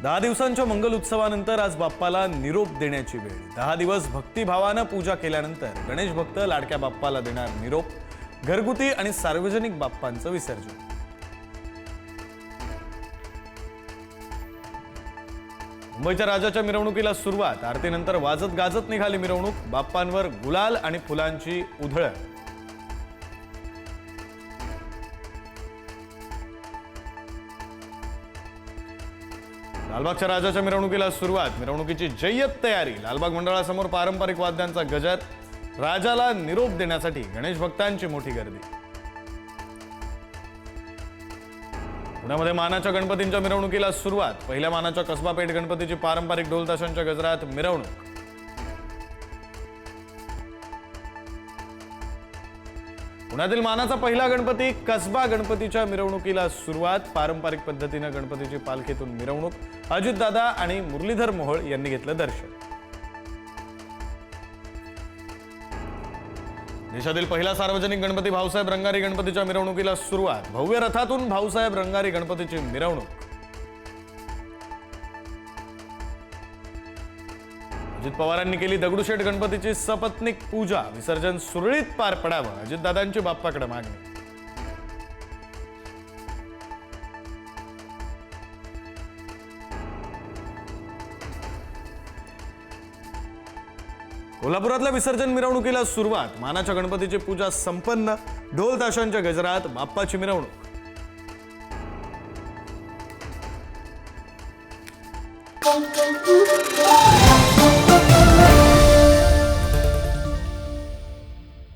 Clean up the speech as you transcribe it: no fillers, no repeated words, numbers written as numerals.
10 दिवसांच्या मंगल उत्सवानंतर आज बाप्पाला निरोप देण्याची वेळ। 10 दिवस भक्तिभावानं पूजा केल्यानंतर गणेश भक्त लाडक्या बाप्पाला देणार निरोप। घरगुती आणि सार्वजनिक बाप्पांचं विसर्जन। मुंबईच्या राजाच्या मिरवणुकीला सुरुवात। आरतीनंतर वाजत गाजत निघाली मिरवणूक। बाप्पांवर गुलाल आणि फुलांची उधळण। लालबागच्या राजाच्या मिरवणुकीला सुरुवात। मिरवणुकीची जय्यत तयारी। लालबाग मंडळासमोर पारंपरिक वाद्यांचा गजर। राजाला निरोप देण्यासाठी गणेश भक्तांची मोठी गर्दी। पुण्यामध्ये मानाच्या गणपतींच्या मिरवणुकीला सुरुवात। पहिल्या मानाच्या कसबा पेठ गणपतीची पारंपरिक ढोल ताशांच्या गजरात मिरवणूक। पुण्यातील मानाचा पहिला गणपती कसबा गणपतीच्या मिरवणुकीला सुरुवात। पारंपरिक पद्धतीने गणपतीची पालखीतून मिरवणूक। अजितदादा आणि मुरलीधर मोहोळ यांनी घेतलं दर्शन। देशातील पहिला सार्वजनिक गणपती भाऊसाहेब रंगारी गणपतीच्या मिरवणुकीला सुरुवात। भव्य रथातून भाऊसाहेब रंगारी गणपतीची मिरवणूक। अजित पवारांनी केली दगडूशेठ गणपतीची सपत्नीक पूजा। विसर्जन सुरळीत पार पडावं अजितदादांची बाप्पाकडे मागणी। कोल्हापुरातल्या विसर्जन मिरवणुकीला सुरुवात। मानाच्या गणपतीची पूजा संपन्न। ढोल ताशांच्या गजरात बाप्पाची मिरवणूक।